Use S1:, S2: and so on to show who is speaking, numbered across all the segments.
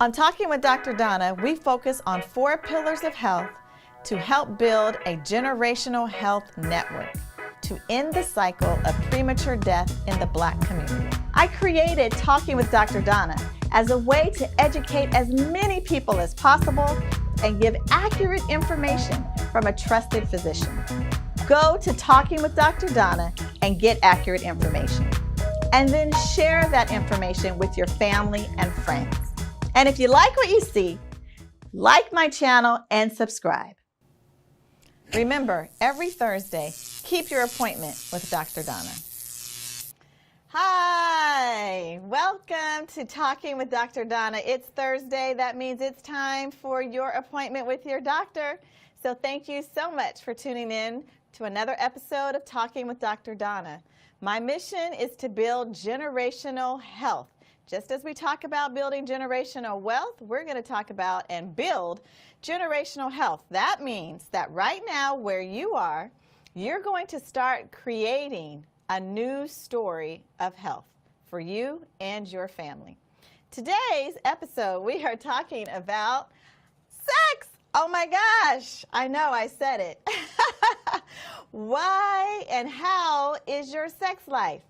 S1: On Talking with Dr. Donna, we focus on 4 pillars of health to help build a generational health network to end the cycle of premature death in the Black community. I created Talking with Dr. Donna as a way to educate as many people as possible and give accurate information from a trusted physician. Go to Talking with Dr. Donna and get accurate information. And then share that information with your family and friends. And if you like what you see, like my channel and subscribe. Remember, every Thursday, keep your appointment with Dr. Donna. Hi, welcome to Talking with Dr. Donna. It's Thursday. That means it's time for your appointment with your doctor. So thank you so much for tuning in to another episode of Talking with Dr. Donna. My mission is to build generational health. Just as we talk about building generational wealth, we're going to talk about and build generational health. That means that right now where you are, you're going to start creating a new story of health for you and your family. Today's episode, we are talking about sex. Oh my gosh, I know I said it. Why and how is your sex life?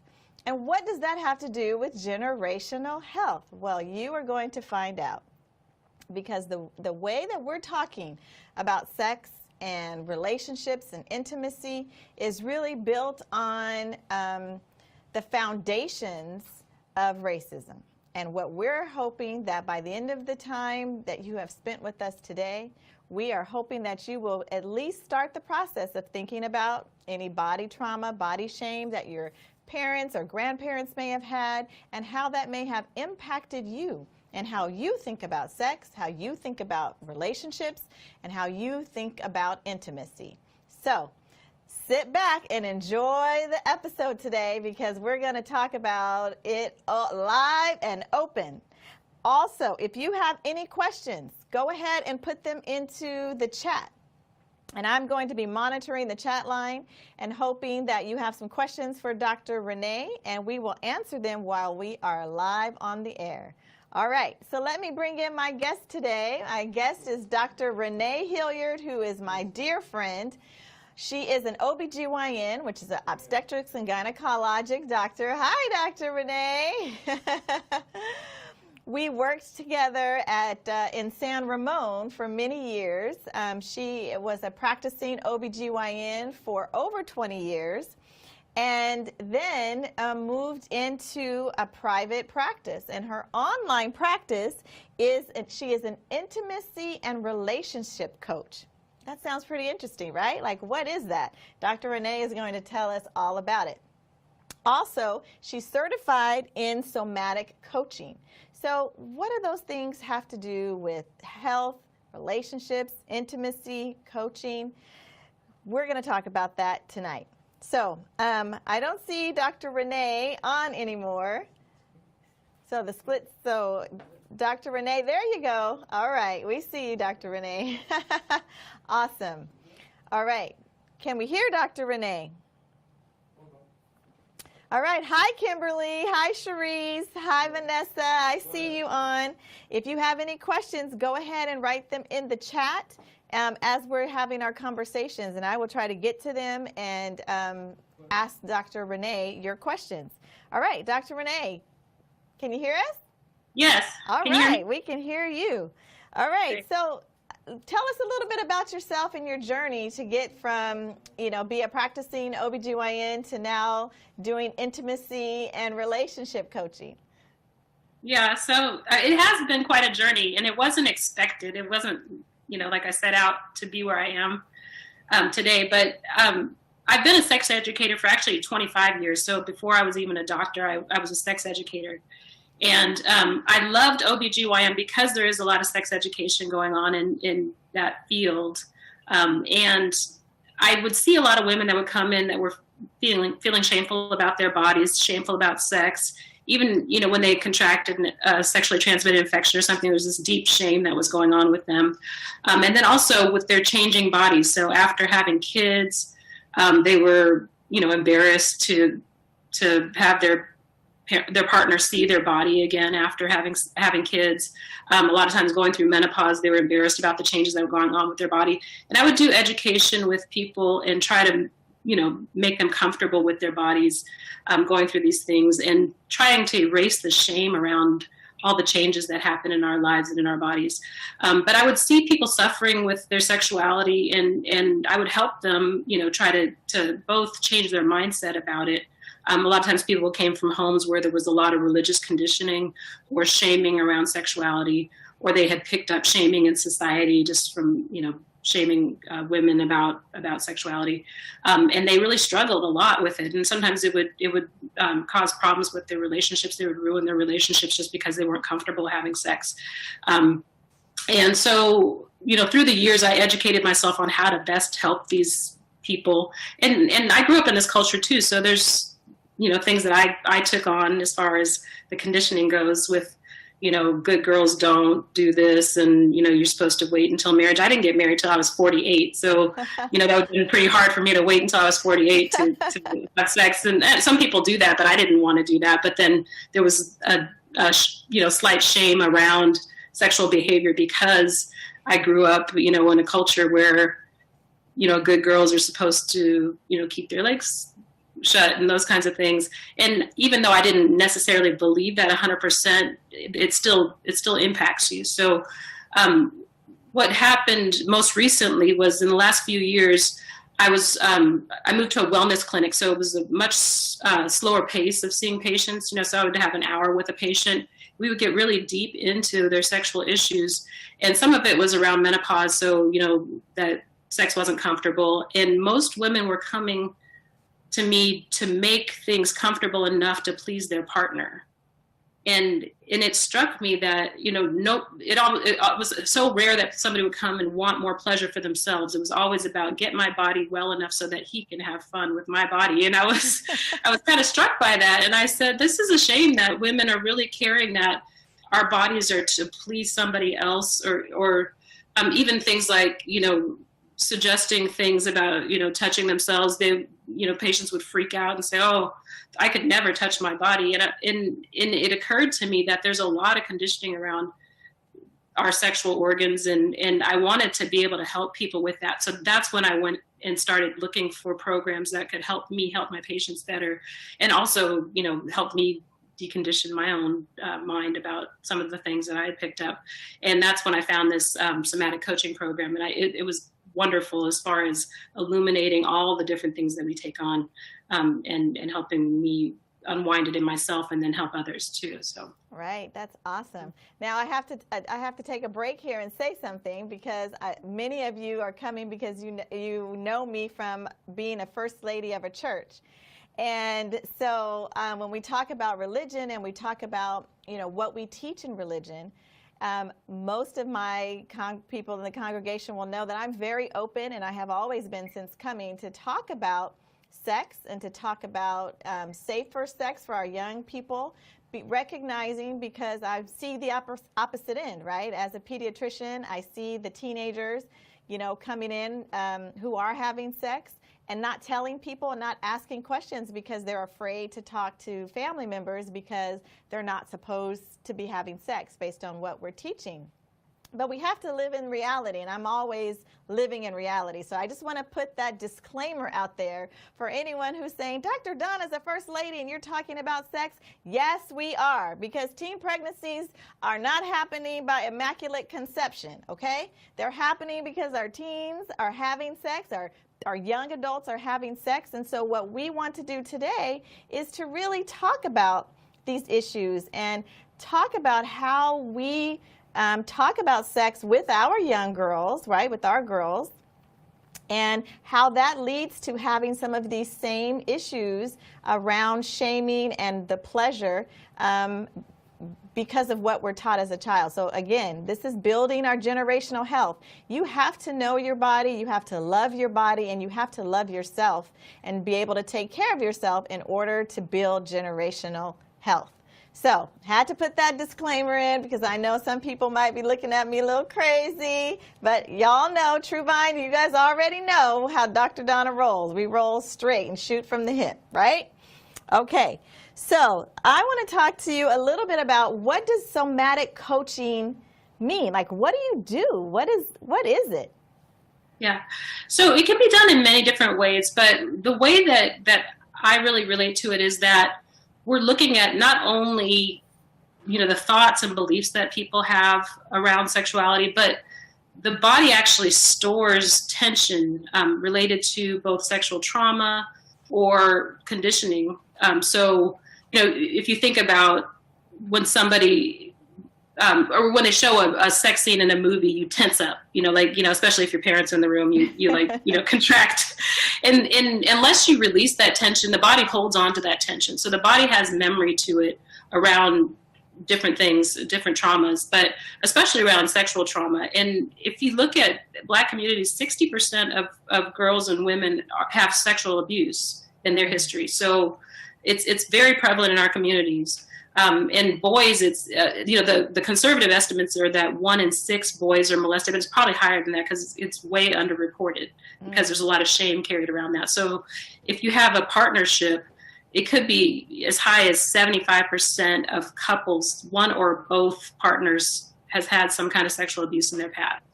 S1: And what does that have to do with generational health? Well, you are going to find out, because the way that we're talking about sex and relationships and intimacy is really built on the foundations of racism. And what we're hoping that by the end of the time that you have spent with us today, we are hoping that you will at least start the process of thinking about any body trauma, body shame that your parents or grandparents may have had, and how that may have impacted you and how you think about sex, how you think about relationships, and how you think about intimacy. So sit back and enjoy the episode today, because we're going to talk about it live and open. Also, if you have any questions, go ahead and put them into the chat. And I'm going to be monitoring the chat line and hoping that you have some questions for Dr. Renee, and we will answer them while we are live on the air. All right, so let me bring in my guest today. My guest is Dr. Renee Hilliard, who is my dear friend. She is an OBGYN, which is an obstetrics and gynecologic doctor. Hi, Dr. Renee. We worked together in San Ramon for many years. She was a practicing OBGYN for over 20 years, and then moved into a private practice. And her online practice she is an intimacy and relationship coach. That sounds pretty interesting, right? Like, what is that? Dr. Renee is going to tell us all about it. Also, she's certified in somatic coaching. So what do those things have to do with health, relationships, intimacy, coaching? We're going to talk about that tonight. So I don't see Dr. Renee on anymore. So Dr. Renee, there you go. All right, we see you, Dr. Renee. Awesome. All right, can we hear Dr. Renee? All right. Hi, Kimberly. Hi, Cherise. Hi, Vanessa. I see you on. If you have any questions, go ahead and write them in the chat as we're having our conversations, and I will try to get to them and ask Dr. Renee your questions. All right, Dr. Renee, can you hear us?
S2: Yes.
S1: All right. We can hear you. All right. Okay. So tell us a little bit about yourself and your journey to get from, be a practicing OBGYN to now doing intimacy and relationship coaching.
S2: Yeah, so it has been quite a journey, and it wasn't expected. It wasn't, like I set out to be where I am today. But I've been a sex educator for actually 25 years. So before I was even a doctor, I was a sex educator. And I loved OBGYN because there is a lot of sex education going on in that field. And I would see a lot of women that would come in that were feeling shameful about their bodies, shameful about sex. Even, when they contracted a sexually transmitted infection or something, there was this deep shame that was going on with them. And then also with their changing bodies. So after having kids, they were, embarrassed to have their their partner see their body again after having kids. A lot of times going through menopause, they were embarrassed about the changes that were going on with their body. And I would do education with people and try to, make them comfortable with their bodies, going through these things, and trying to erase the shame around all the changes that happen in our lives and in our bodies. But I would see people suffering with their sexuality, and I would help them, try to both change their mindset about it. A lot of times people came from homes where there was a lot of religious conditioning or shaming around sexuality, or they had picked up shaming in society just from, shaming women about sexuality. And they really struggled a lot with it. And sometimes it would cause problems with their relationships. They would ruin their relationships just because they weren't comfortable having sex. And so, through the years, I educated myself on how to best help these people. And I grew up in this culture too. So there's, things that I took on as far as the conditioning goes with, good girls don't do this, and, you're supposed to wait until marriage. I didn't get married till I was 48. So, that would have been pretty hard for me to wait until I was 48 to have sex. And some people do that, but I didn't want to do that. But then there was a slight shame around sexual behavior because I grew up, in a culture where, good girls are supposed to, keep their legs shut and those kinds of things. And even though I didn't necessarily believe that 100%, it still impacts you. So what happened most recently was in the last few years, I moved to a wellness clinic. So it was a much slower pace of seeing patients. So I would have an hour with a patient. We would get really deep into their sexual issues. And some of it was around menopause. So, that sex wasn't comfortable. And most women were coming to me to make things comfortable enough to please their partner. And it struck me that, it was so rare that somebody would come and want more pleasure for themselves. It was always about get my body well enough so that he can have fun with my body. And I was kind of struck by that. And I said, this is a shame that women are really carrying that our bodies are to please somebody else, or even things like, suggesting things about, touching themselves. Patients would freak out and say, oh, I could never touch my body. And it occurred to me that there's a lot of conditioning around our sexual organs. And I wanted to be able to help people with that. So that's when I went and started looking for programs that could help me help my patients better. And also, help me decondition my own mind about some of the things that I had picked up. And that's when I found this somatic coaching program. And it was wonderful as far as illuminating all the different things that we take on, and helping me unwind it in myself and then help others too. So
S1: right, that's awesome. Now I have to take a break here and say something, because many of you are coming because you know me from being a first lady of a church. And so when we talk about religion and we talk about what we teach in religion, most of my people in the congregation will know that I'm very open, and I have always been since coming, to talk about sex and to talk about safer sex for our young people, recognizing, because I see the opposite end, right? As a pediatrician, I see the teenagers, coming in who are having sex and not telling people and not asking questions because they're afraid to talk to family members because they're not supposed to be having sex based on what we're teaching. But we have to live in reality, and I'm always living in reality. So I just want to put that disclaimer out there for anyone who's saying, Dr. Donna's a first lady and you're talking about sex. Yes, we are, because teen pregnancies are not happening by immaculate conception, okay? They're happening because our teens are having sex, our young adults are having sex. And so what we want to do today is to really talk about these issues and talk about how we talk about sex with our young girls, right, with our girls, and how that leads to having some of these same issues around shaming and the pleasure because of what we're taught as a child. So again, this is building our generational health. You have to know your body, you have to love your body, and you have to love yourself and be able to take care of yourself in order to build generational health. So, had to put that disclaimer in because I know some people might be looking at me a little crazy, but y'all know, Truvine, you guys already know how Dr. Donna rolls. We roll straight and shoot from the hip, right? Okay, So I want to talk to you a little bit about, what does somatic coaching mean? Like, what do you do? What is it?
S2: Yeah. So it can be done in many different ways, but the way that I really relate to it is that we're looking at not only, the thoughts and beliefs that people have around sexuality, but the body actually stores tension related to both sexual trauma or conditioning. So, if you think about when somebody, or when they show a sex scene in a movie, you tense up, especially if your parents are in the room, you like, contract. And unless you release that tension, the body holds on to that tension. So the body has memory to it around different things, different traumas, but especially around sexual trauma. And if you look at Black communities, 60% of girls and women have sexual abuse in their history. So it's very prevalent in our communities. And boys, it's, the conservative estimates are that 1 in 6 boys are molested, but it's probably higher than that because it's way underreported because there's a lot of shame carried around that. So if you have a partnership, it could be as high as 75% of couples, one or both partners has had some kind of sexual abuse in their past.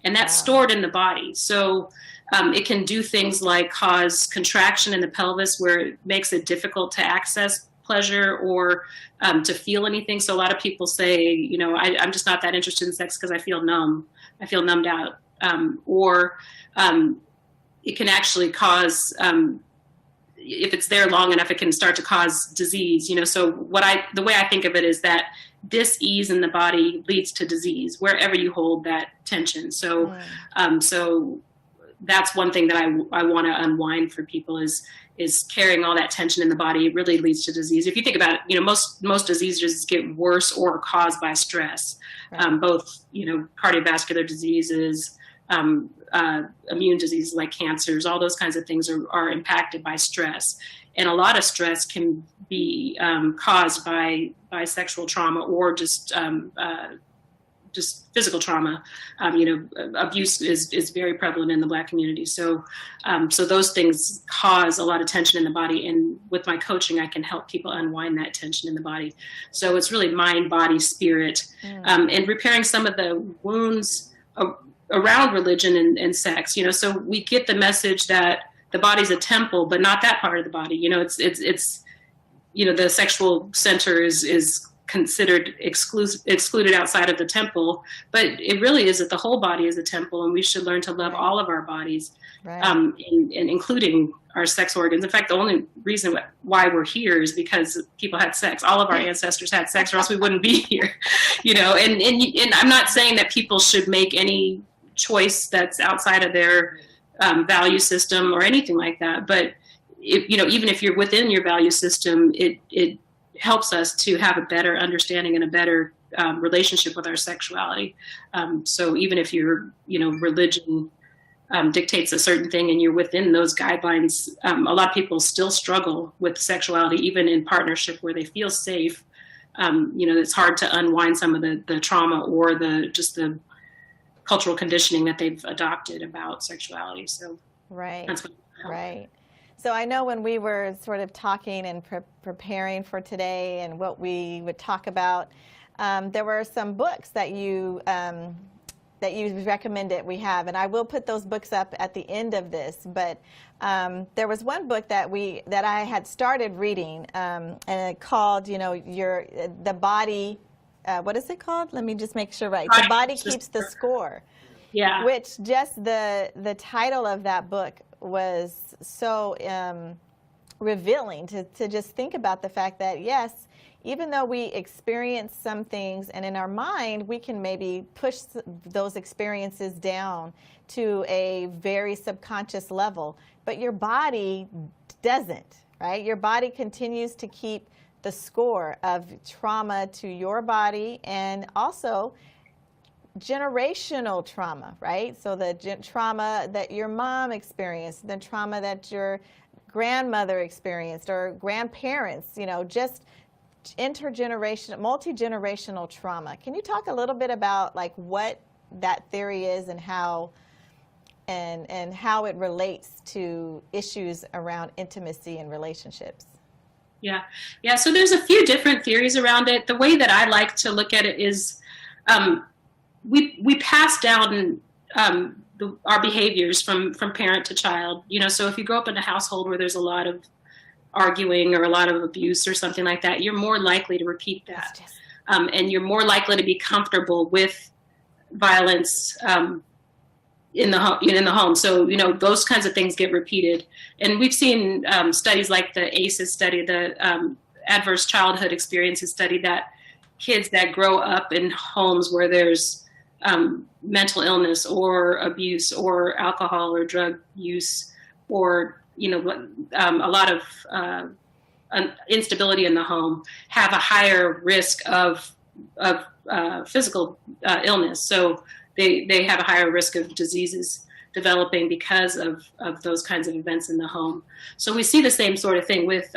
S2: And that's stored in the body. So it can do things like cause contraction in the pelvis where it makes it difficult to access pleasure or to feel anything. So a lot of people say, I'm just not that interested in sex because I feel numb. I feel numbed out. Or it can actually cause, if it's there long enough, it can start to cause disease. So the way I think of it is that dis-ease in the body leads to disease wherever you hold that tension. So, so that's one thing that I want to unwind for people is carrying all that tension in the body. It really leads to disease. If you think about it, most diseases get worse or caused by stress, both, cardiovascular diseases, immune diseases like cancers, all those kinds of things are impacted by stress. And a lot of stress can be caused by sexual trauma or just physical trauma. Abuse is very prevalent in the Black community. So those things cause a lot of tension in the body. And with my coaching, I can help people unwind that tension in the body. So it's really mind, body, spirit, and repairing some of the wounds around religion and sex. So we get the message that the body's a temple, but not that part of the body. It's the sexual center is considered excluded outside of the temple, but it really is that the whole body is a temple, and we should learn to love all of our bodies, and including our sex organs. In fact, the only reason why we're here is because people had sex. All of our ancestors had sex, or else we wouldn't be here. And I'm not saying that people should make any choice that's outside of their value system or anything like that, but even if you're within your value system, it helps us to have a better understanding and a better relationship with our sexuality. So even if your religion dictates a certain thing and you're within those guidelines, a lot of people still struggle with sexuality, even in partnership where they feel safe. It's hard to unwind some of the trauma or the cultural conditioning that they've adopted about sexuality. So that's what
S1: So I know when we were sort of talking and preparing for today and what we would talk about, there were some books that you recommended we have, and I will put those books up at the end of this. But there was one book that I had started reading, and it called, the body. What is it called? Let me just make sure right. The Body Keeps the Score.
S2: Yeah.
S1: Which just the title of that book was so revealing to just think about the fact that, yes, even though we experience some things, and in our mind we can maybe push those experiences down to a very subconscious level, but your body doesn't, right? Your body continues to keep the score of trauma to your body, and also generational trauma, right? So the trauma that your mom experienced, the trauma that your grandmother experienced, or grandparents, just intergenerational, multi-generational trauma. Can you talk a little bit about like what that theory is and how it relates to issues around intimacy and relationships?
S2: Yeah. So there's a few different theories around it. The way that I like to look at it is we pass down our behaviors from parent to child. So if you grow up in a household where there's a lot of arguing or a lot of abuse or something like that, you're more likely to repeat that. And you're more likely to be comfortable with violence in the home. So, those kinds of things get repeated. And we've seen studies like the ACEs study, the Adverse Childhood Experiences study, that kids that grow up in homes where there's mental illness or abuse or alcohol or drug use or, a lot of instability in the home have a higher risk of physical illness. So they have a higher risk of diseases developing because of those kinds of events in the home. So we see the same sort of thing with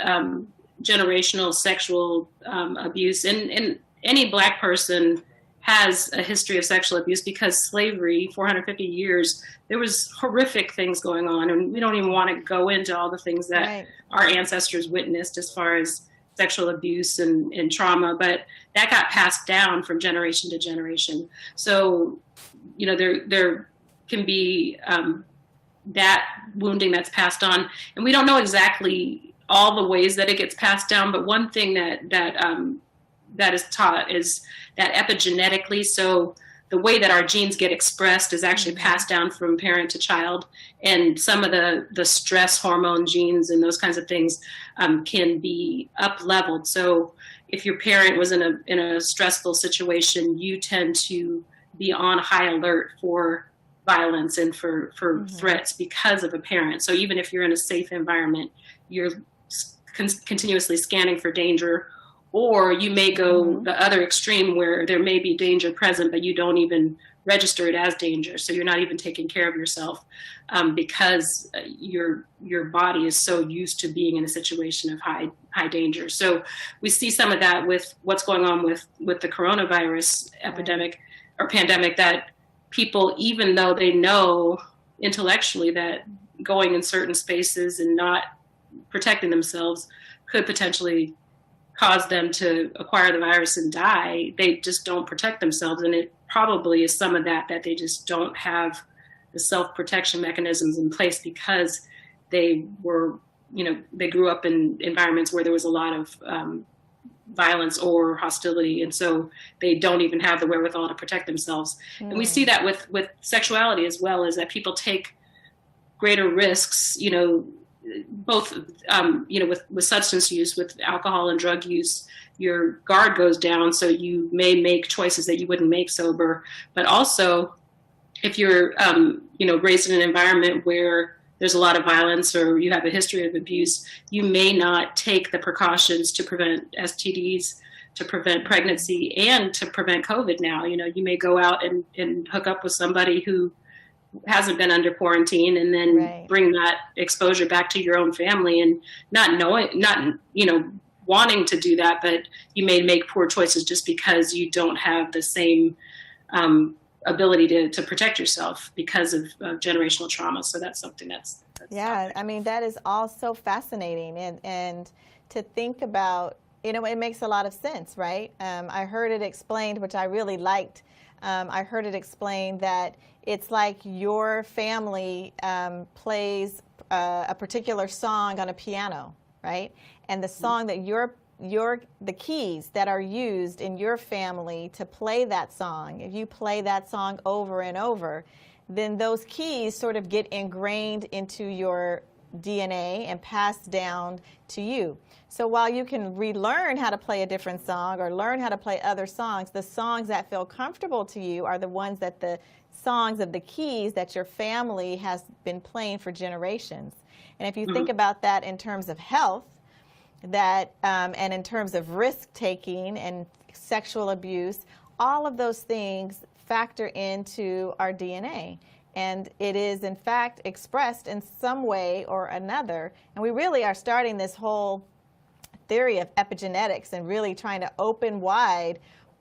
S2: generational sexual abuse. And any Black person has a history of sexual abuse because slavery, 450 years, there was horrific things going on. And we don't even want to go into all the things that our ancestors witnessed as far as sexual abuse and trauma, but that got passed down from generation to generation. So, there can be that wounding that's passed on, and we don't know exactly all the ways that it gets passed down. But one thing that is taught is that epigenetically, so the way that our genes get expressed is actually passed down from parent to child, and some of the stress hormone genes and those kinds of things can be up-leveled. So if your parent was in a stressful situation, you tend to be on high alert for violence and for threats because of a parent. So even if you're in a safe environment, you're continuously scanning for danger. Or you may go the other extreme where there may be danger present, but you don't even register it as danger. So you're not even taking care of yourself because your body is so used to being in a situation of high danger. So we see some of that with what's going on with the coronavirus epidemic or pandemic, that people, even though they know intellectually that going in certain spaces and not protecting themselves could potentially cause them to acquire the virus and die, they just don't protect themselves. And it probably is some of that they just don't have the self-protection mechanisms in place because they were, they grew up in environments where there was a lot of violence or hostility. And so they don't even have the wherewithal to protect themselves. And we see that with sexuality as well, is that people take greater risks, both, with substance use, with alcohol and drug use, your guard goes down. So you may make choices that you wouldn't make sober. But also, if you're, raised in an environment where there's a lot of violence or you have a history of abuse, you may not take the precautions to prevent STDs, to prevent pregnancy, and to prevent COVID now. You may go out and hook up with somebody who hasn't been under quarantine and then bring that exposure back to your own family, and not wanting to do that, but you may make poor choices just because you don't have the same ability to protect yourself because of generational trauma. So that's something that's
S1: I mean, that is all so fascinating, and to think about, it makes a lot of sense, right? I heard it explained, which I really liked. I heard it explained that it's like your family plays a particular song on a piano, right? And the song that the keys that are used in your family to play that song, if you play that song over and over, then those keys sort of get ingrained into your DNA and passed down to you. So while you can relearn how to play a different song or learn how to play other songs, the songs that feel comfortable to you are the ones that the songs of the keys that your family has been playing for generations. And if you think about that in terms of health, and in terms of risk-taking and sexual abuse, all of those things factor into our DNA. And it is, in fact, expressed in some way or another. And we really are starting this whole theory of epigenetics and really trying to open wide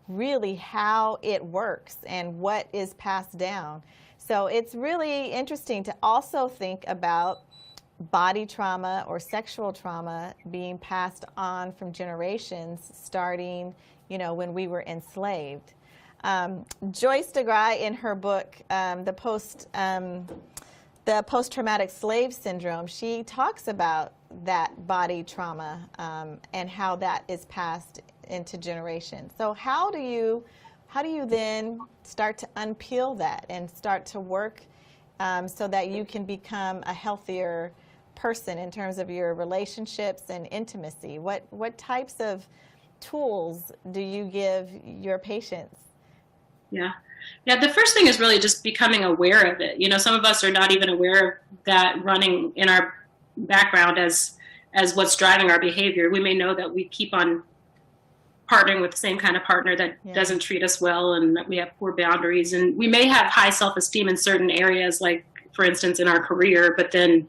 S1: really how it works and what is passed down. So it's really interesting to also think about body trauma or sexual trauma being passed on from generations starting, when we were enslaved. Joyce DeGruy, in her book, the post-traumatic slave syndrome, she talks about that body trauma and how that is passed into generations. So how do you then start to unpeel that and start to work so that you can become a healthier person in terms of your relationships and intimacy? What types of tools do you give your patients?
S2: Yeah. The first thing is really just becoming aware of it. Some of us are not even aware of that running in our background as what's driving our behavior. We may know that we keep on partnering with the same kind of partner that doesn't treat us well, and that we have poor boundaries, and we may have high self-esteem in certain areas, like for instance in our career, but then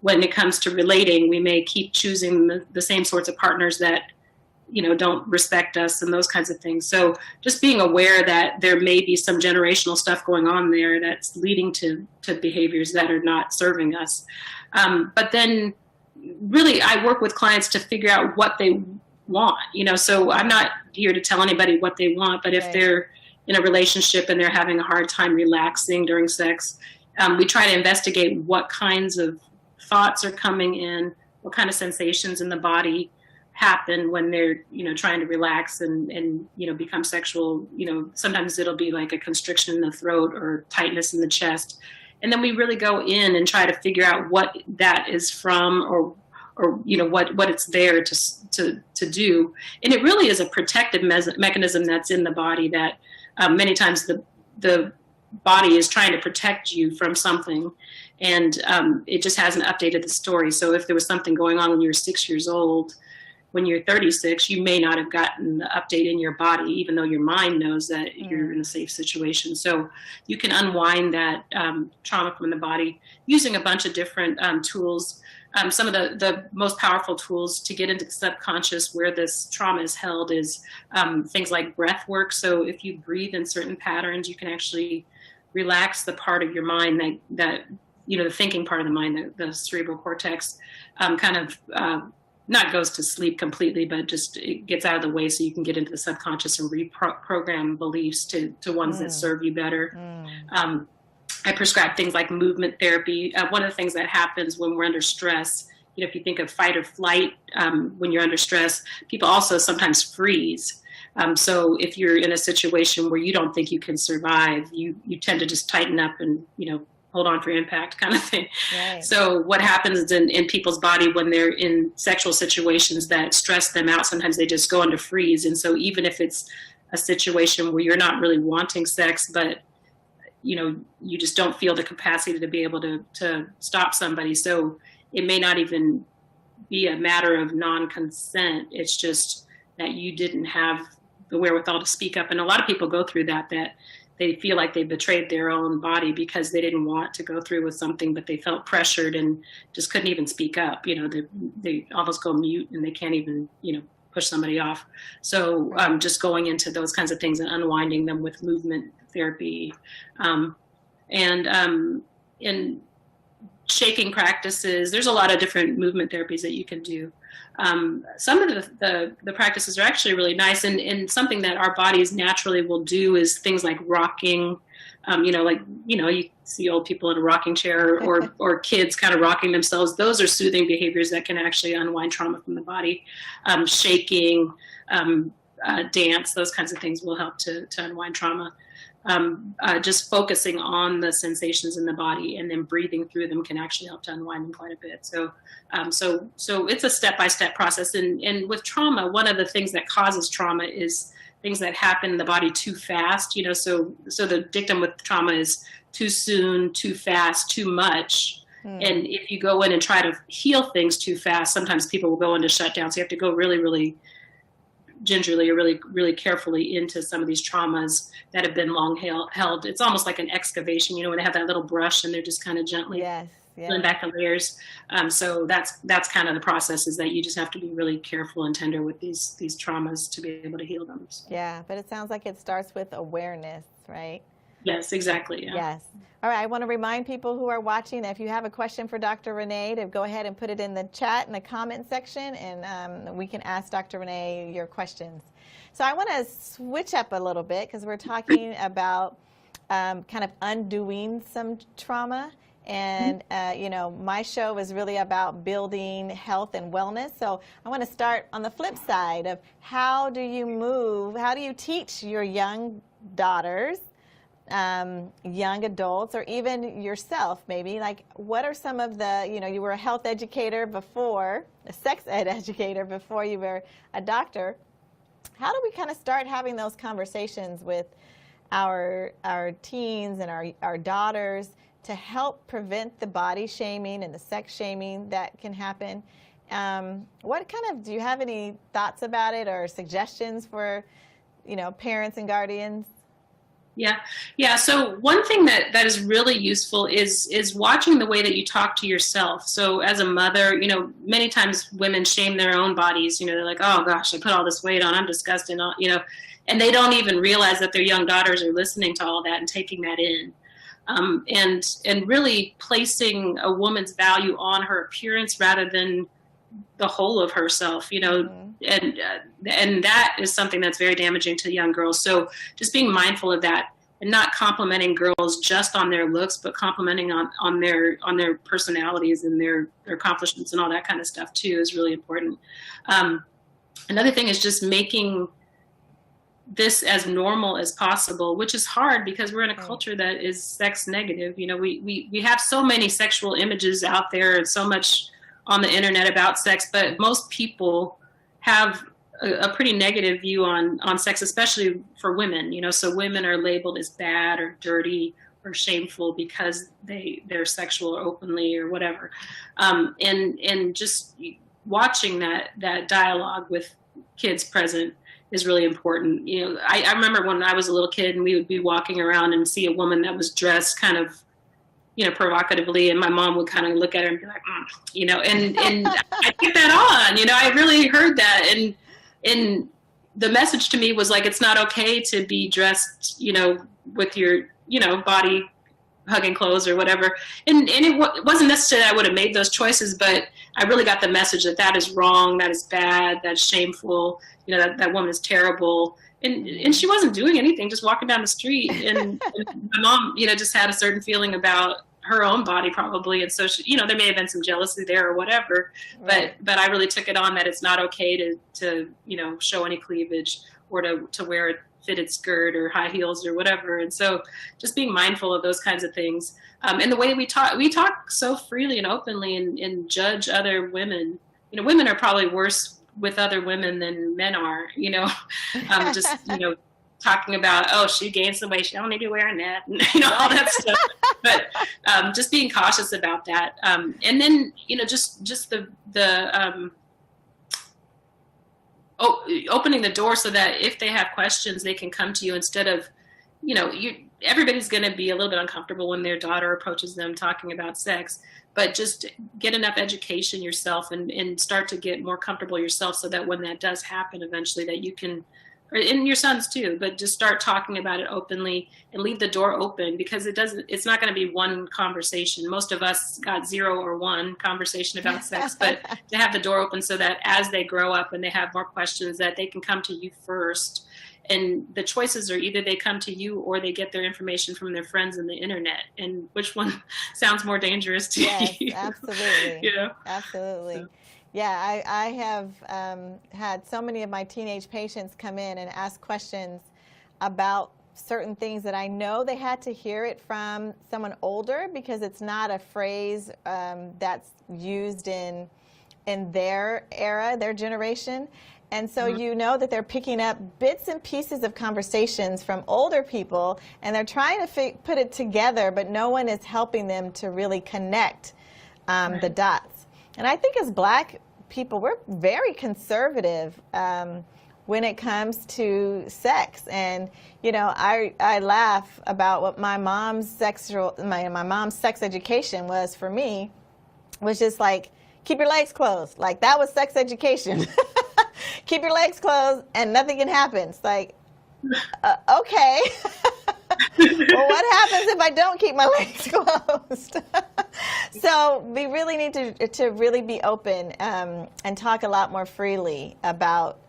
S2: when it comes to relating, we may keep choosing the same sorts of partners that don't respect us and those kinds of things. So just being aware that there may be some generational stuff going on there that's leading to behaviors that are not serving us. But then really I work with clients to figure out what they want, so I'm not here to tell anybody what they want, but if they're in a relationship and they're having a hard time relaxing during sex, we try to investigate what kinds of thoughts are coming in, what kind of sensations in the body happen when they're trying to relax and become sexual. Sometimes it'll be like a constriction in the throat or tightness in the chest, and then we really go in and try to figure out what that is from, or what it's there to do. And it really is a protective mechanism that's in the body that many times the body is trying to protect you from something, and it just hasn't updated the story. So if there was something going on when you were 6 years old, when you're 36, you may not have gotten the update in your body, even though your mind knows that you're in a safe situation. So you can unwind that trauma from the body using a bunch of different tools. Some of the most powerful tools to get into the subconscious where this trauma is held is things like breath work. So if you breathe in certain patterns, you can actually relax the part of your mind that the thinking part of the mind, the cerebral cortex, not goes to sleep completely, but just it gets out of the way so you can get into the subconscious and reprogram beliefs to ones that serve you better. I prescribe things like movement therapy. One of the things that happens when we're under stress, if you think of fight or flight, when you're under stress, people also sometimes freeze. So if you're in a situation where you don't think you can survive, you tend to just tighten up and, hold on for impact kind of thing. Right. So what happens in people's body when they're in sexual situations that stress them out, sometimes they just go into freeze. And so even if it's a situation where you're not really wanting sex, but you just don't feel the capacity to be able to stop somebody. So it may not even be a matter of non-consent. It's just that you didn't have the wherewithal to speak up. And a lot of people go through that they feel like they betrayed their own body because they didn't want to go through with something, but they felt pressured and just couldn't even speak up. They almost go mute and they can't even, push somebody off. So just going into those kinds of things and unwinding them with movement therapy, and in shaking practices, there's a lot of different movement therapies that you can do. Some of the practices are actually really nice, and something that our bodies naturally will do is things like rocking. You see old people in a rocking chair or kids kind of rocking themselves. Those are soothing behaviors that can actually unwind trauma from the body. Shaking, dance, those kinds of things will help to unwind trauma. Just focusing on the sensations in the body and then breathing through them can actually help to unwind them quite a bit. So it's a step-by-step process. And with trauma, one of the things that causes trauma is things that happen in the body too fast. So the dictum with trauma is too soon, too fast, too much. And if you go in and try to heal things too fast, sometimes people will go into shutdown. So you have to go really, really gingerly or really, really carefully into some of these traumas that have been long held. It's almost like an excavation, when they have that little brush and they're just kind of gently peeling back the layers. So that's kind of the process, is that you just have to be really careful and tender with these traumas to be able to heal them. So.
S1: Yeah, but it sounds like it starts with awareness, right?
S2: Yes, exactly. Yeah.
S1: Yes. All right. I want to remind people who are watching that if you have a question for Dr. Renee, to go ahead and put it in the chat in the comment section, and we can ask Dr. Renee your questions. So I want to switch up a little bit because we're talking about kind of undoing some trauma. And, you know, my show is really about building health and wellness. So I want to start on the flip side of how do you teach your young daughters, young adults, or even yourself maybe, like what are some of the, you know, you were a health educator before, a sex ed educator before you were a doctor. How do we kind of start having those conversations with our teens and our daughters to help prevent the body shaming and the sex shaming that can happen? Do you have any thoughts about it or suggestions for, you know, parents and guardians?
S2: Yeah. So one thing that is really useful is watching the way that you talk to yourself. So as a mother, you know, many times women shame their own bodies. You know, they're like, oh gosh, I put all this weight on, I'm disgusting, you know, and they don't even realize that their young daughters are listening to all that and taking that in. And really placing a woman's value on her appearance rather than the whole of herself, you know, and that is something that's very damaging to young girls. So just being mindful of that and not complimenting girls just on their looks, but complimenting on their personalities and their accomplishments and all that kind of stuff too is really important. Another thing is just making this as normal as possible, which is hard because we're in a culture that is sex negative. You know, we have so many sexual images out there and so much on the internet about sex, but most people have a pretty negative view on sex, especially for women, you know, so women are labeled as bad or dirty or shameful because they're sexual or openly or whatever. And just watching that dialogue with kids present is really important. You know, I remember when I was a little kid and we would be walking around and see a woman that was dressed kind of, you know, provocatively, and my mom would kind of look at her and be like, you know, and I took that on, you know, I really heard that. And the message to me was like, it's not okay to be dressed, you know, with your, you know, body hugging clothes or whatever. And it wasn't necessarily I would have made those choices, but I really got the message that is wrong, that is bad, that's shameful, you know, that woman is terrible. And she wasn't doing anything, just walking down the street. And my mom, you know, just had a certain feeling about her own body probably. And so, she, you know, there may have been some jealousy there or whatever, right. But I really took it on that it's not okay to you know, show any cleavage or to wear a fitted skirt or high heels or whatever. And so just being mindful of those kinds of things. And the way we talk so freely and openly and judge other women. You know, women are probably worse with other women than men are, you know, just, you know, talking about, oh, she gained some weight, she don't need to be wearing that, and, you know, all that stuff. But just being cautious about that. And then, you know, just the opening the door so that if they have questions, they can come to you instead of, you know, everybody's going to be a little bit uncomfortable when their daughter approaches them talking about sex, but just get enough education yourself and start to get more comfortable yourself so that when that does happen eventually that you can, and your sons too, but just start talking about it openly and leave the door open because it's not going to be one conversation. Most of us got 0 or 1 conversation about sex, but to have the door open so that as they grow up and they have more questions that they can come to you first. And the choices are either they come to you or they get their information from their friends on the internet. And which one sounds more dangerous to you?
S1: Absolutely.
S2: You know?
S1: Absolutely. So. Yeah, I have had so many of my teenage patients come in and ask questions about certain things that I know they had to hear it from someone older because it's not a phrase that's used in their era, their generation. And so you know that they're picking up bits and pieces of conversations from older people, and they're trying to put it together, but no one is helping them to really connect the dots. And I think as Black people, we're very conservative when it comes to sex. And, you know, I laugh about what my mom's sex education was for me, was just like, keep your legs closed. Like, that was sex education. Keep your legs closed and nothing can happen. It's like, okay. Well, what happens if I don't keep my legs closed? So we really need to really be open and talk a lot more freely about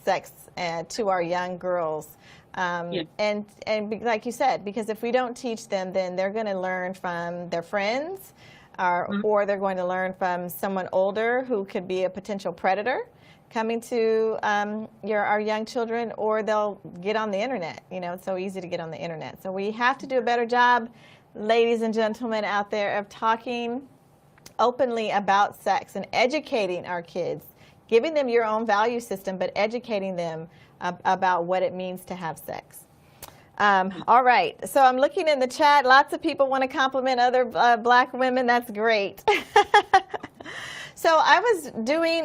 S1: sex to our young girls. And like you said, because if we don't teach them, then they're going to learn from their friends, or they're going to learn from someone older who could be a potential predator coming to our young children, or they'll get on the internet. You know, it's so easy to get on the internet. So we have to do a better job, ladies and gentlemen out there, of talking openly about sex and educating our kids, giving them your own value system, but educating them about what it means to have sex. All right, so I'm looking in the chat. Lots of people want to compliment other black women. That's great. So I was doing,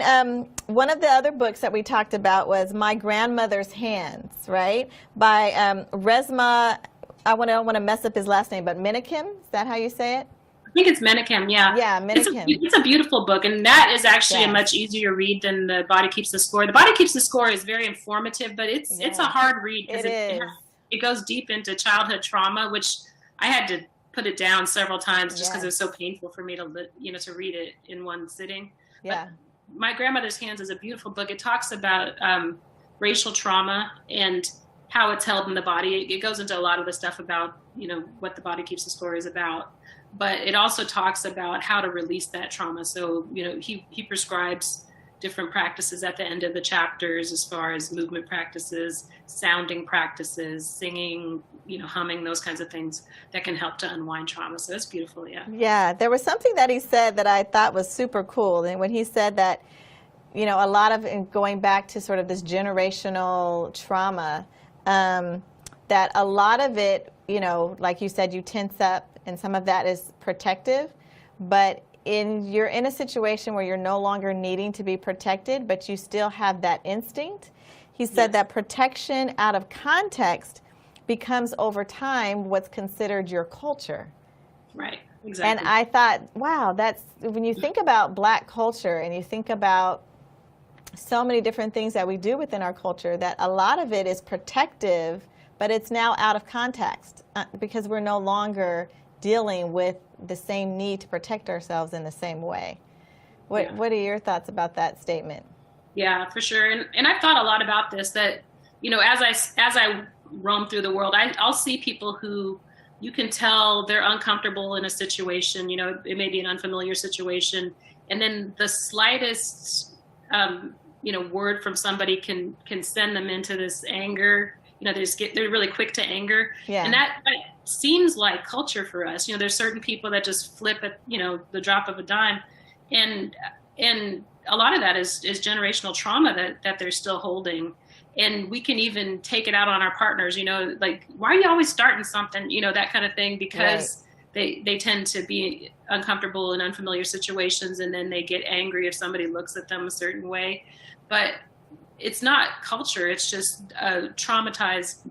S1: one of the other books that we talked about was My Grandmother's Hands, right? By Resmaa, I don't want to mess up his last name, but Menakem, is that how you say it?
S2: I think it's Menakem, yeah.
S1: Yeah, Menakem.
S2: It's a beautiful book, and that is actually a much easier read than The Body Keeps the Score. The Body Keeps the Score is very informative, but it's a hard read because it goes deep into childhood trauma, which I had to put it down several times just because it was so painful for me to read it in one sitting.
S1: Yeah.
S2: But My Grandmother's Hands is a beautiful book. It talks about racial trauma and how it's held in the body. It goes into a lot of the stuff about, what The Body Keeps the Score is about. But it also talks about how to release that trauma. So, he prescribes different practices at the end of the chapters as far as movement practices, sounding practices, singing, humming, those kinds of things that can help to unwind trauma. So it's beautiful, yeah. Yeah,
S1: there was something that he said that I thought was super cool. And when he said that, a lot of, going back to sort of this generational trauma, that a lot of it, like you said, you tense up, and some of that is protective, but you're in a situation where you're no longer needing to be protected, but you still have that instinct. He said that protection out of context becomes over time what's considered your culture.
S2: Right, exactly.
S1: And I thought, wow, that's, when you think about black culture and you think about so many different things that we do within our culture, that a lot of it is protective, but it's now out of context because we're no longer dealing with the same need to protect ourselves in the same way. What are your thoughts about that statement?
S2: Yeah, for sure. And I've thought a lot about this, that, as I roam through the world, I'll see people who you can tell they're uncomfortable in a situation, it may be an unfamiliar situation. And then the slightest, word from somebody can send them into this anger. They're really quick to anger. Yeah. And that seems like culture for us. There's certain people that just flip at, the drop of a dime. And a lot of that is generational trauma that they're still holding. And we can even take it out on our partners, like, why are you always starting something, that kind of thing, because they tend to be uncomfortable in unfamiliar situations, and then they get angry if somebody looks at them a certain way. But it's not culture. It's just a traumatized,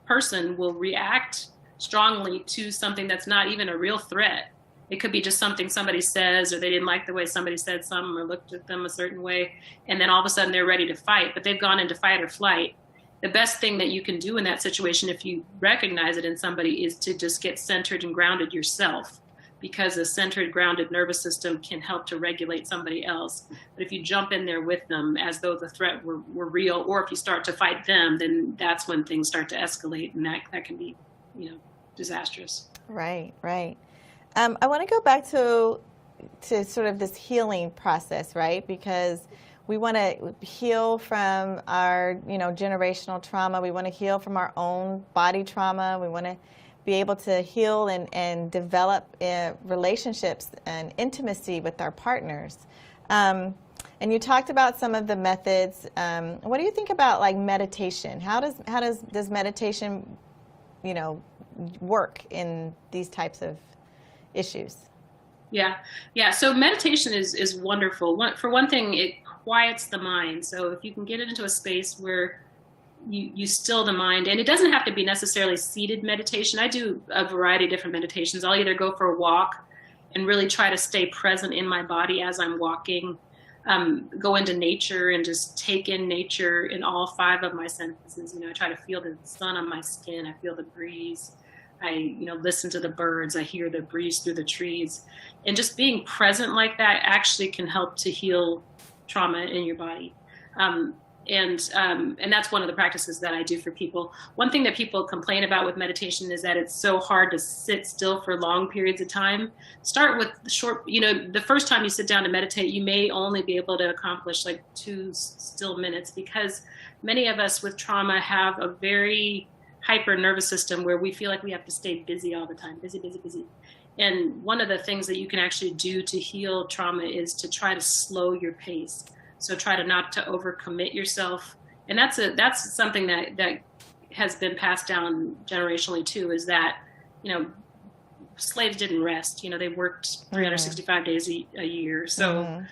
S2: person will react strongly to something that's not even a real threat. It could be just something somebody says, or they didn't like the way somebody said something or looked at them a certain way, and then all of a sudden they're ready to fight, but they've gone into fight or flight. The best thing that you can do in that situation, if you recognize it in somebody, is to just get centered and grounded yourself, because a centered, grounded nervous system can help to regulate somebody else. But if you jump in there with them as though the threat were real, or if you start to fight them, then that's when things start to escalate, and that can be, disastrous.
S1: Right. I want to go back to sort of this healing process, right? Because we want to heal from our, generational trauma. We want to heal from our own body trauma. We want to be able to heal and develop relationships and intimacy with our partners. And you talked about some of the methods. What do you think about, like, meditation? How does meditation, work in these types of issues?
S2: Yeah. So meditation is wonderful. For one thing, it quiets the mind. So if you can get it into a space where you still the mind, and it doesn't have to be necessarily seated meditation. I do a variety of different meditations. I'll either go for a walk and really try to stay present in my body as I'm walking. go into nature and just take in nature in all 5 of my senses. I try to feel the sun on my skin. I feel the breeze. I, listen to the birds. I hear the breeze through the trees. And just being present like that actually can help to heal trauma in your body. And that's one of the practices that I do for people. One thing that people complain about with meditation is that it's so hard to sit still for long periods of time. Start with the short, the first time you sit down to meditate, you may only be able to accomplish like 2 still minutes, because many of us with trauma have a very hyper nervous system where we feel like we have to stay busy all the time, busy. And one of the things that you can actually do to heal trauma is to try to slow your pace. So try to not to overcommit yourself. And that's something that has been passed down generationally too, is that, slaves didn't rest. They worked 365 days a year. So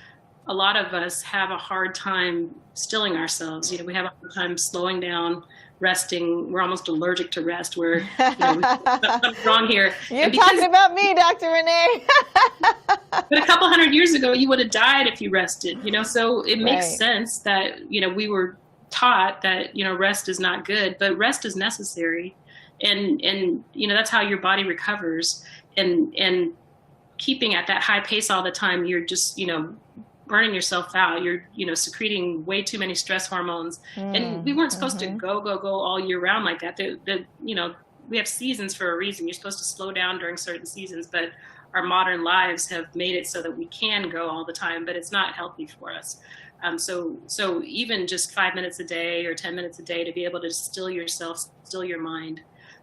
S2: a lot of us have a hard time stilling ourselves. We have a hard time slowing down, resting. We're almost allergic to rest. We're something's wrong here.
S1: You're talking about me, Dr. Renee.
S2: But a couple hundred years ago, you would have died if you rested. So it makes sense that we were taught that rest is not good, but rest is necessary, and that's how your body recovers. And keeping at that high pace all the time, you're just burning yourself out. You're secreting way too many stress hormones, and we weren't supposed to go all year round like that. We have seasons for a reason. You're supposed to slow down during certain seasons, but our modern lives have made it so that we can go all the time, but it's not healthy for us. So even just 5 minutes a day or 10 minutes a day to be able to still yourself, still your mind.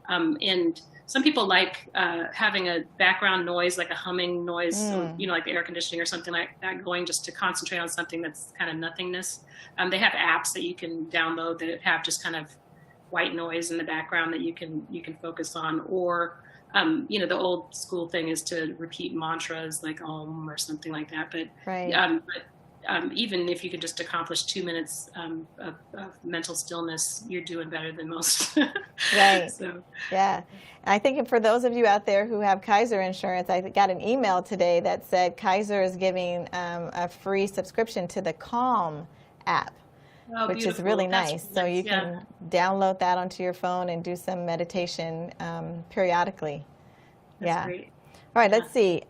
S2: And some people like having a background noise, like a humming noise, like the air conditioning or something like that, going just to concentrate on something that's kind of nothingness. They have apps that you can download that have just kind of white noise in the background that you can focus on. Or the old school thing is to repeat mantras like Om or something like that. But even if you can just accomplish 2 minutes of mental stillness, you're doing better than most.
S1: Right.
S2: So.
S1: Yeah. I think for those of you out there who have Kaiser insurance, I got an email today that said Kaiser is giving a free subscription to the Calm app.
S2: Oh,
S1: which
S2: beautiful.
S1: is really
S2: That's
S1: nice. So you can download that onto your phone and do some meditation periodically.
S2: That's great.
S1: All right, let's see.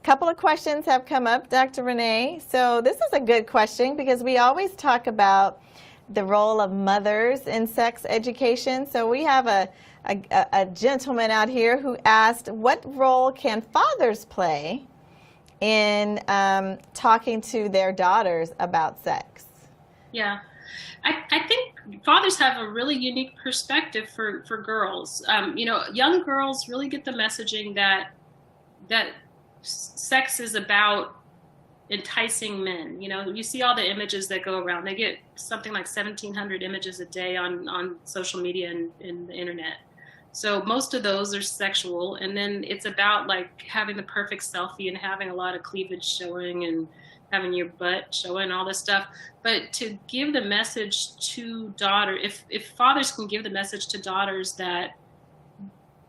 S1: Couple of questions have come up, Dr. Renee. So this is a good question because we always talk about the role of mothers in sex education. So we have a gentleman out here who asked, what role can fathers play in talking to their daughters about sex?
S2: Yeah, I think fathers have a really unique perspective for girls. Young girls really get the messaging that sex is about enticing men. You see all the images that go around. They get something like 1,700 images a day on social media and the internet. So most of those are sexual, and then it's about like having the perfect selfie and having a lot of cleavage showing and having your butt showing, all this stuff. But to give the message to if fathers can give the message to daughters that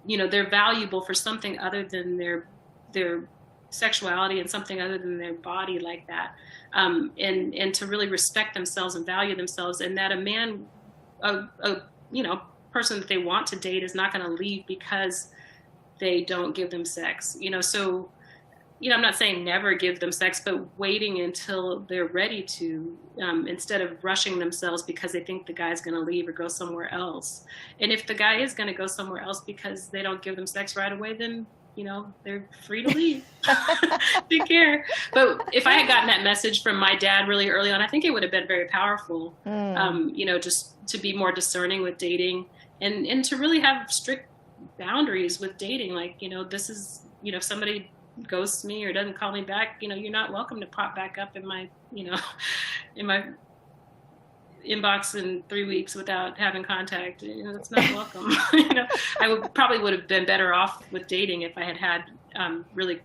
S2: they're valuable for something other than their sexuality and something other than their body like that, and to really respect themselves and value themselves, and that a man, person that they want to date is not going to leave because they don't give them sex. So I'm not saying never give them sex, but waiting until they're ready to, instead of rushing themselves because they think the guy's going to leave or go somewhere else. And if the guy is going to go somewhere else because they don't give them sex right away, then they're free to leave. Take care. But if I had gotten that message from my dad really early on, I think it would have been very powerful. Just to be more discerning with dating and to really have strict boundaries with dating. Like, this is, if somebody ghosts me or doesn't call me back, you're not welcome to pop back up in my, in my inbox in 3 weeks without having contact. It's not welcome. I probably would have been better off with dating if I had really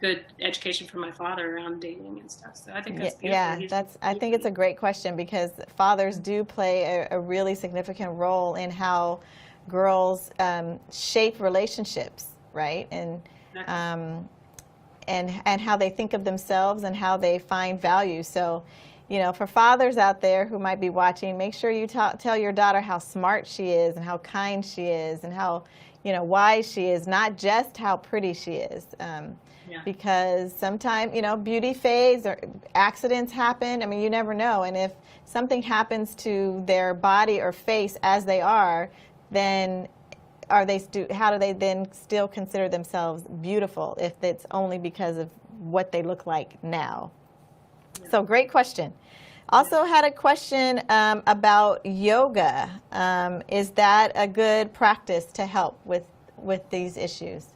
S2: good education from my father around dating and stuff. So I think that's beautiful.
S1: Yeah, I think it's a great question because fathers do play a really significant role in how girls shape relationships, right? And and how they think of themselves and how they find value. So, for fathers out there who might be watching, make sure you tell your daughter how smart she is and how kind she is and how, wise she is, not just how pretty she is. Because sometimes, beauty fades or accidents happen. I mean, you never know. And if something happens to their body or face as they are, then how do they then still consider themselves beautiful if it's only because of what they look like now? Yeah. So great question. Also had a question about yoga. Is that a good practice to help with these issues?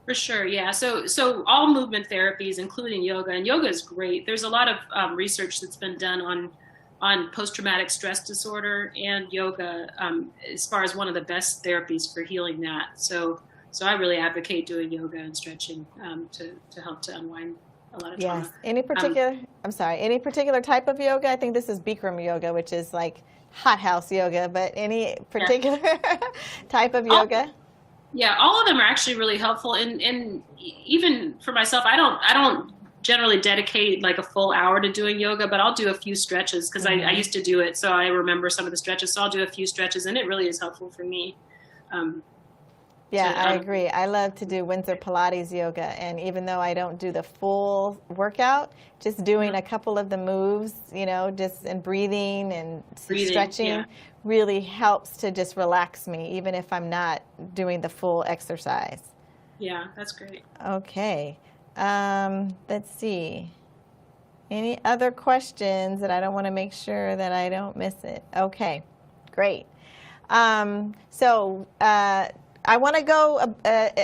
S2: For sure, yeah. So all movement therapies, including yoga, and yoga is great. There's a lot of research that's been done on post-traumatic stress disorder and yoga as far as one of the best therapies for healing that. So I really advocate doing yoga and stretching to help to unwind a lot of trauma.
S1: Yes. Any particular type of yoga? I think this is Bikram yoga, which is like hothouse yoga, but any particular type of yoga?
S2: Yeah, all of them are actually really helpful, and even for myself, I don't generally dedicate like a full hour to doing yoga, but I'll do a few stretches because I used to do it, so I remember some of the stretches. So I'll do a few stretches, and it really is helpful for me.
S1: I agree. I love to do Windsor Pilates yoga, and even though I don't do the full workout, just doing a couple of the moves, and breathing and stretching really helps to just relax me, even if I'm not doing the full exercise.
S2: Yeah, that's great.
S1: Okay. Let's see. Any other questions that I don't want to make sure that I don't miss it? Okay, great. I want to go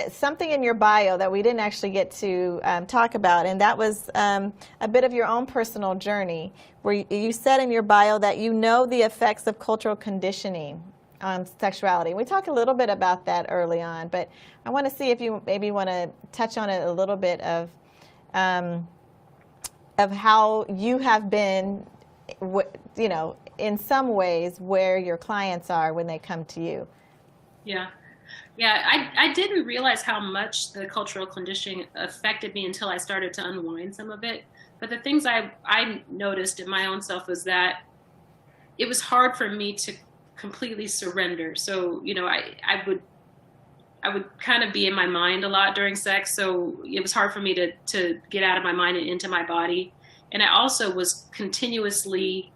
S1: something in your bio that we didn't actually get to talk about, and that was a bit of your own personal journey, where you said in your bio that you know the effects of cultural conditioning on sexuality. We talked a little bit about that early on, but I want to see if you maybe want to touch on it a little bit of how you have been, in some ways where your clients are when they come to you.
S2: Yeah, I didn't realize how much the cultural conditioning affected me until I started to unwind some of it. But the things I noticed in my own self was that it was hard for me to completely surrender. So, I would kind of be in my mind a lot during sex. So it was hard for me to get out of my mind and into my body. And I also was continuously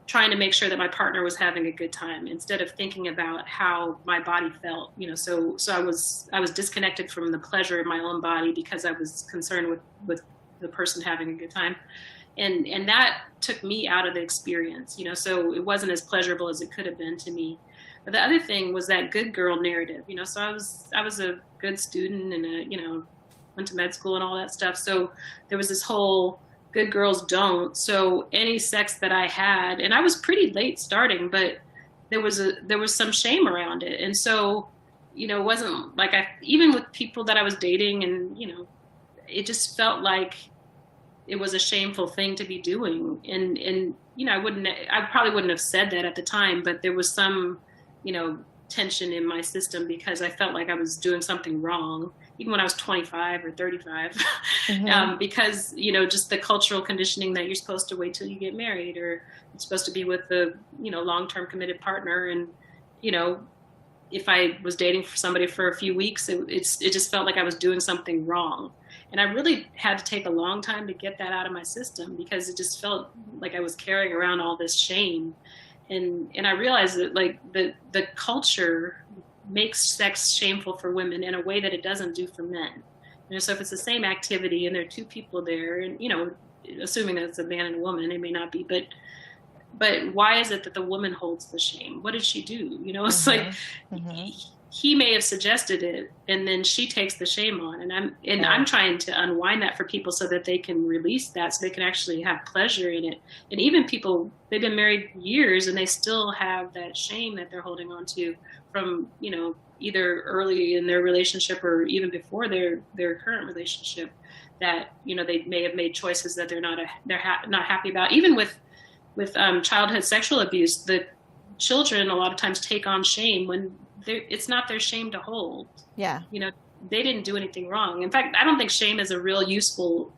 S2: trying to make sure that my partner was having a good time instead of thinking about how my body felt, so I was disconnected from the pleasure in my own body because I was concerned with the person having a good time. And that took me out of the experience, so it wasn't as pleasurable as it could have been to me. But the other thing was that good girl narrative, so I was a good student and went to med school and all that stuff. So there was this whole good girls don't. So any sex that I had, and I was pretty late starting, but there was some shame around it. And so, it wasn't like even with people that I was dating and, it just felt like it was a shameful thing to be doing. And I probably wouldn't have said that at the time, but there was some, tension in my system because I felt like I was doing something wrong, even when I was 25 or 35, because, just the cultural conditioning that you're supposed to wait till you get married or you're supposed to be with the, long-term committed partner. And, if I was dating for somebody for a few weeks, it just felt like I was doing something wrong. And I really had to take a long time to get that out of my system because it just felt like I was carrying around all this shame. And I realized that like the culture makes sex shameful for women in a way that it doesn't do for men. So if it's the same activity and there are two people there, and assuming that it's a man and a woman, it may not be, but why is it that the woman holds the shame? What did she do? It's like he may have suggested it, and then she takes the shame on, and I'm trying to unwind that for people so that they can release that, so they can actually have pleasure in it. And even people, they've been married years and they still have that shame that they're holding on to from either early in their relationship or even before their current relationship, that they may have made choices that they're not happy about. Even with childhood sexual abuse, the children a lot of times take on shame when it's not their shame to hold.
S1: Yeah.
S2: they didn't do anything wrong. In fact, I don't think shame is a real useful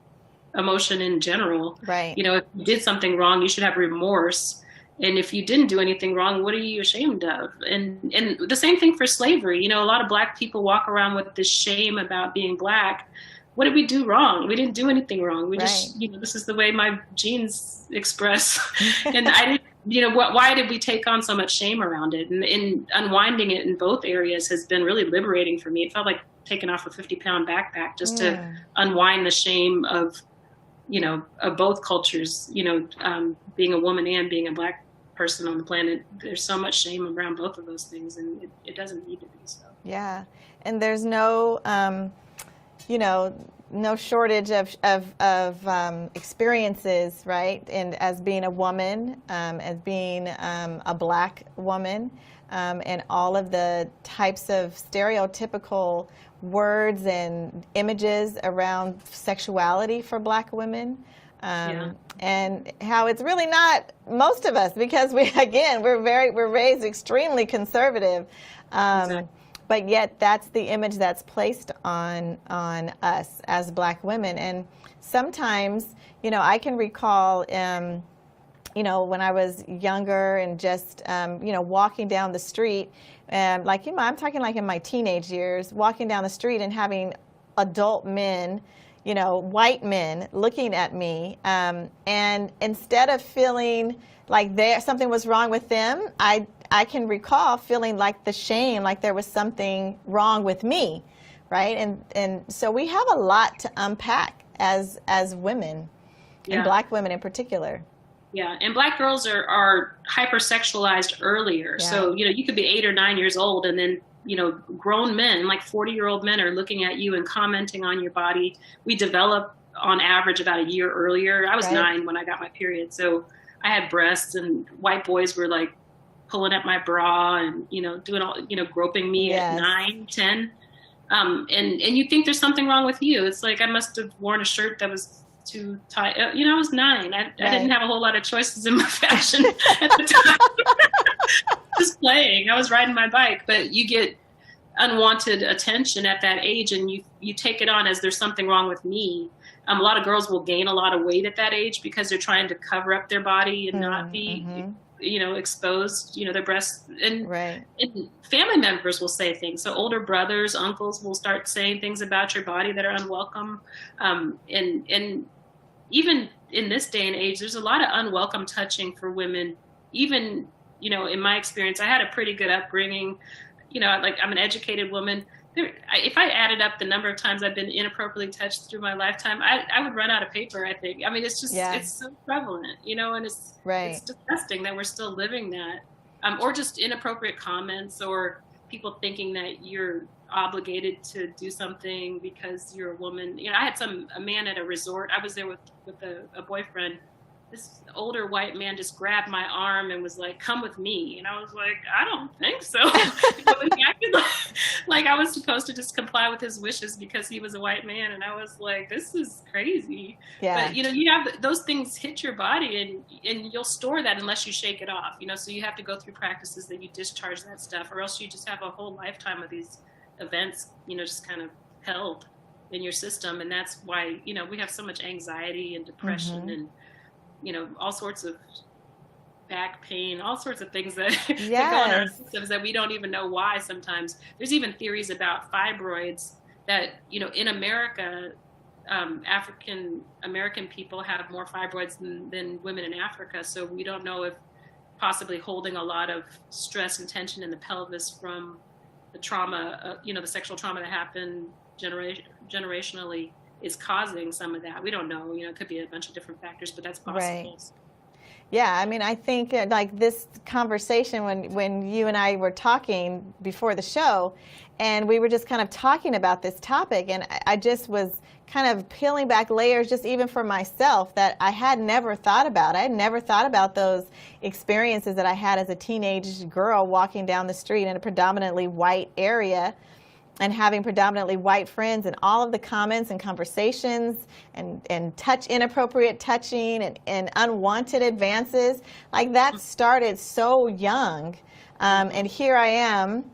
S2: emotion in general.
S1: Right.
S2: You know, if you did something wrong, you should have remorse. And if you didn't do anything wrong, what are you ashamed of? And the same thing for slavery. You know, a lot of Black people walk around with this shame about being Black. What did we do wrong? We didn't do anything wrong. We just, you know, this is the way my genes express. And I didn't, you know, why did we take on so much shame around it? And unwinding it in both areas has been really liberating for me. It felt like taking off a 50-pound backpack just to unwind the shame of, you know, of both cultures, you know, being a woman and being a Black person on the planet. There's so much shame around both of those things, and it doesn't need to be so.
S1: Yeah. And there's no, you know, no shortage of experiences, right? And as being a woman, as being a Black woman, and all of the types of stereotypical words and images around sexuality for Black women, and how it's really not most of us, because we're raised extremely conservative.
S2: Exactly.
S1: But yet that's the image that's placed on us as Black women. And sometimes, you know, I can recall, you know, when I was younger and just, you know, walking down the street, and like, you know, I'm talking like in my teenage years, walking down the street and having adult men, you know, white men looking at me, and instead of feeling like something was wrong with them, I can recall feeling like the shame, like there was something wrong with me, right? And so we have a lot to unpack as women, and Black women in particular.
S2: Yeah, and Black girls are hypersexualized earlier. Yeah. So, you know, you could be 8 or 9 years old, and then, you know, grown men, like 40-year-old men, are looking at you and commenting on your body. We develop on average about a year earlier. I was 9 when I got my period, so I had breasts, and white boys were like pulling at my bra and, you know, doing all, you know, groping me at 9, 10. And you think there's something wrong with you. It's like I must have worn a shirt that was too tight. You know, I was 9. I didn't have a whole lot of choices in my fashion at the time. Just playing. I was riding my bike. But you get unwanted attention at that age, and you take it on as there's something wrong with me. A lot of girls will gain a lot of weight at that age because they're trying to cover up their body and not be, you know, exposed, you know, their breasts. And family members will say things. So older brothers, uncles will start saying things about your body that are unwelcome. And even in this day and age, there's a lot of unwelcome touching for women. Even, you know, in my experience, I had a pretty good upbringing. You know, like, I'm an educated woman. If I added up the number of times I've been inappropriately touched through my lifetime, I would run out of paper, I think. I mean, it's just, it's so prevalent, you know, and it's disgusting that we're still living that. Or just inappropriate comments, or people thinking that you're obligated to do something because you're a woman. You know, I had a man at a resort. I was there with a boyfriend. This older white man just grabbed my arm and was like, "Come with me." And I was like, "I don't think so." He acted like I was supposed to just comply with his wishes because he was a white man. And I was like, this is crazy. Yeah. But, you know, you have those things hit your body, and you'll store that unless you shake it off, you know, so you have to go through practices that you discharge that stuff, or else you just have a whole lifetime of these events, you know, just kind of held in your system. And that's why, you know, we have so much anxiety and depression and, you know, all sorts of back pain, all sorts of things that, that go in our systems that we don't even know why sometimes. There's even theories about fibroids that, you know, in America, African American people have more fibroids than women in Africa. So we don't know if possibly holding a lot of stress and tension in the pelvis from the trauma, you know, the sexual trauma that happened generationally is causing some of that. We don't know, you know, it could be a bunch of different factors, but that's possible. Right.
S1: Yeah, I mean, I think like this conversation when you and I were talking before the show, and we were just kind of talking about this topic, and I just was kind of peeling back layers just even for myself that I had never thought about. I had never thought about those experiences that I had as a teenage girl walking down the street in a predominantly white area, and having predominantly white friends, and all of the comments and conversations and inappropriate touching and unwanted advances, like that started so young. And here I am,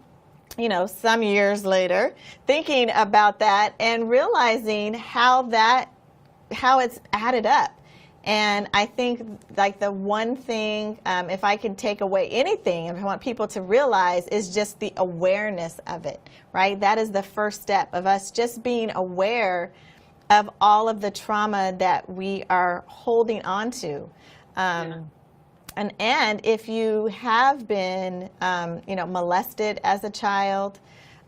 S1: you know, some years later, thinking about that and realizing how it's added up. And I think like the one thing, if I can take away anything, if I want people to realize, is just the awareness of it, right? That is the first step of us just being aware of all of the trauma that we are holding on to. And if you have been, you know, molested as a child,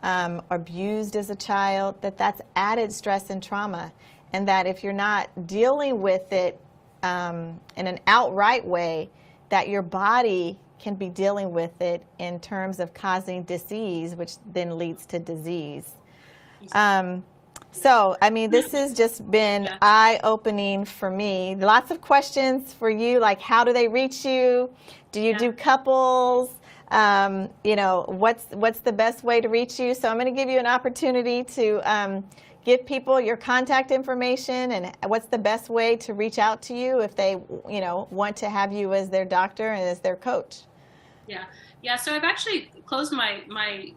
S1: abused as a child, that's added stress and trauma. And that if you're not dealing with it in an outright way, that your body can be dealing with it in terms of causing disease, which then leads to disease. So, I mean, this has just been eye-opening for me. Lots of questions for you, like how do they reach you? Do you do couples? You know, what's the best way to reach you? So I'm going to give you an opportunity to give people your contact information and what's the best way to reach out to you if they, you know, want to have you as their doctor and as their coach.
S2: Yeah. So I've actually closed my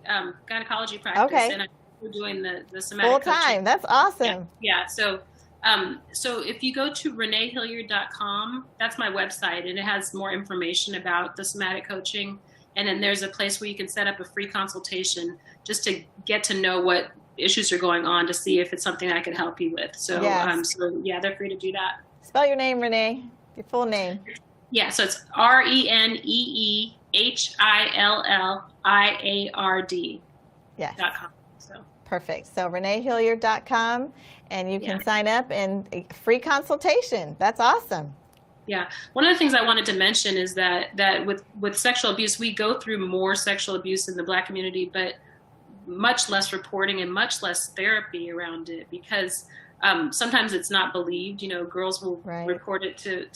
S2: gynecology practice, and I'm doing the somatic
S1: full time.
S2: coaching.
S1: That's awesome.
S2: Yeah. So if you go to reneehilliard.com, that's my website, and it has more information about the somatic coaching. And then there's a place where you can set up a free consultation just to get to know what issues are going on, to see if it's something I can help you with. So, so yeah, they're free to do that.
S1: Spell your name, Renee. Your full name.
S2: Yeah, so it's ReneeHilliard.
S1: Yes.
S2: .com. So
S1: perfect. So reneehilliard.com, and you can sign up and free consultation. That's awesome.
S2: Yeah. One of the things I wanted to mention is that with sexual abuse, we go through more sexual abuse in the Black community, but much less reporting and much less therapy around it, because sometimes it's not believed. You know, girls will report it to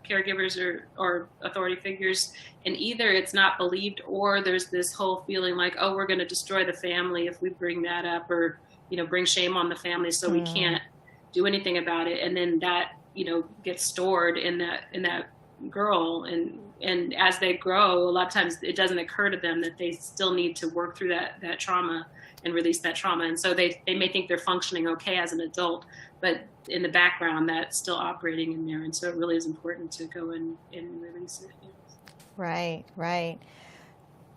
S2: caregivers or authority figures, and either it's not believed, or there's this whole feeling like, oh, we're going to destroy the family if we bring that up, or, you know, bring shame on the family, so we can't do anything about it. And then that, you know, gets stored in that girl, and as they grow, a lot of times it doesn't occur to them that they still need to work through that trauma and release that trauma. And so they may think they're functioning okay as an adult, but in the background that's still operating in there. And so it really is important to go and release it.
S1: Right.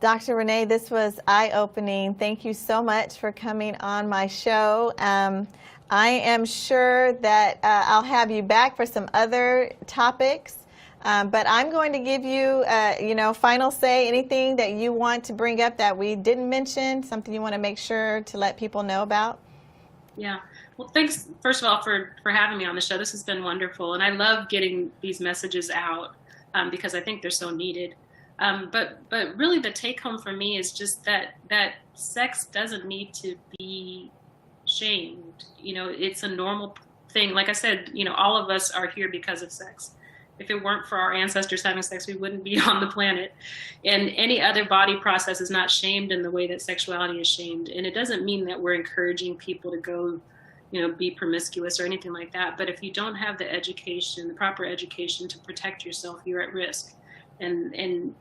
S1: Dr. Renee, this was eye-opening. Thank you so much for coming on my show. I am sure that I'll have you back for some other topics. But I'm going to give you, you know, final say, anything that you want to bring up that we didn't mention, something you want to make sure to let people know about.
S2: Yeah. Well, thanks, first of all, for having me on the show. This has been wonderful. And I love getting these messages out because I think they're so needed. But really the take home for me is just that sex doesn't need to be shamed. You know, it's a normal thing. Like I said, you know, all of us are here because of sex. If it weren't for our ancestors having sex, we wouldn't be on the planet. And any other body process is not shamed in the way that sexuality is shamed. And it doesn't mean that we're encouraging people to go, you know, be promiscuous or anything like that. But if you don't have the education, the proper education to protect yourself, you're at risk. And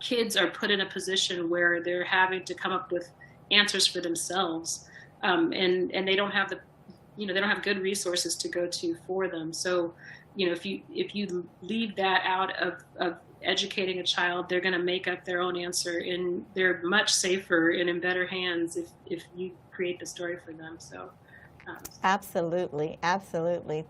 S2: kids are put in a position where they're having to come up with answers for themselves. And they don't have they don't have good resources to go to for them. So, you know, if you leave that out of educating a child, they're going to make up their own answer, and they're much safer and in better hands if you create the story for them. So
S1: absolutely.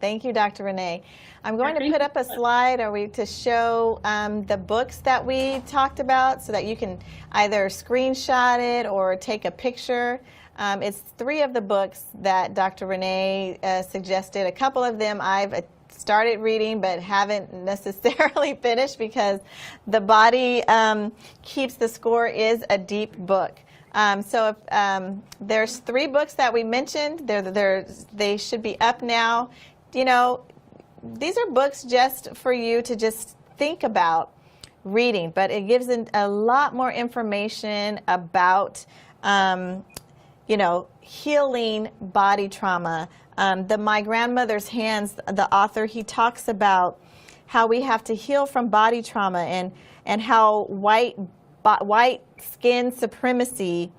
S1: Thank you, Dr. Renee. I'm going to put up a slide to show the books that we talked about, so that you can either screenshot it or take a picture. It's 3 of the books that Dr. Renee suggested. A couple of them I've started reading but haven't necessarily finished, because The Body Keeps the Score is a deep book. So if, there's 3 books that we mentioned. They should be up now. You know, these are books just for you to just think about reading, but it gives a lot more information about you know, healing body trauma. My Grandmother's Hands, the author, he talks about how we have to heal from body trauma, and how white skin supremacy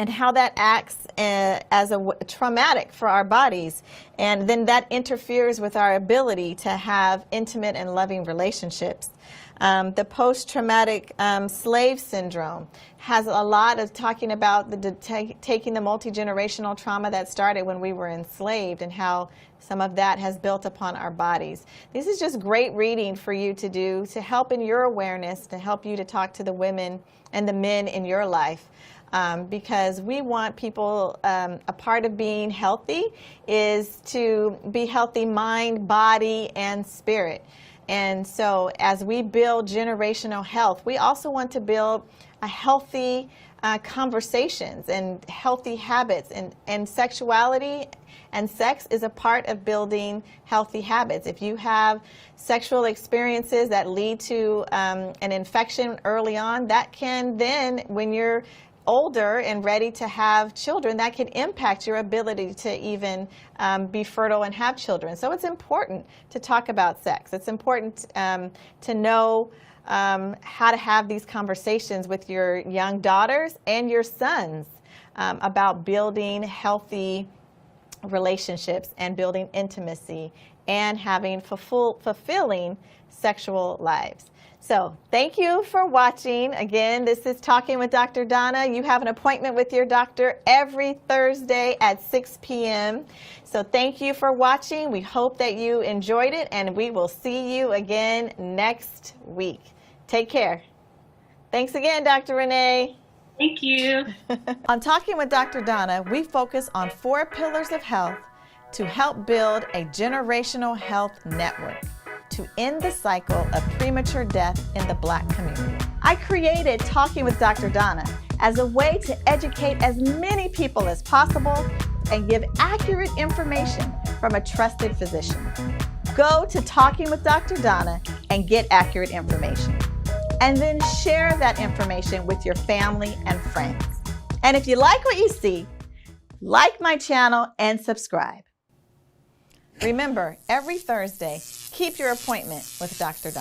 S1: and how that acts as a traumatic for our bodies. And then that interferes with our ability to have intimate and loving relationships. The post-traumatic slave syndrome has a lot of talking about taking the multi-generational trauma that started when we were enslaved and how some of that has built upon our bodies. This is just great reading for you to do to help in your awareness, to help you to talk to the women and the men in your life. Because we want people, a part of being healthy is to be healthy mind, body, and spirit. And so as we build generational health, we also want to build a healthy conversations and healthy habits, and sexuality and sex is a part of building healthy habits. If you have sexual experiences that lead to an infection early on, that can then, when you're older and ready to have children, that can impact your ability to even be fertile and have children. So it's important to talk about sex. It's important to know how to have these conversations with your young daughters and your sons about building healthy relationships and building intimacy and having fulfilling sexual lives. So thank you for watching. Again, this is Talking with Dr. Donna. You have an appointment with your doctor every Thursday at 6 p.m. So thank you for watching. We hope that you enjoyed it, and we will see you again next week. Take care. Thanks again, Dr. Renee.
S2: Thank you.
S1: On Talking with Dr. Donna, we focus on 4 pillars of health to help build a generational health network to end the cycle of premature death in the Black community. I created Talking with Dr. Donna as a way to educate as many people as possible and give accurate information from a trusted physician. Go to Talking with Dr. Donna and get accurate information. And then share that information with your family and friends. And if you like what you see, like my channel and subscribe. Remember, every Thursday, keep your appointment with Dr. Donna.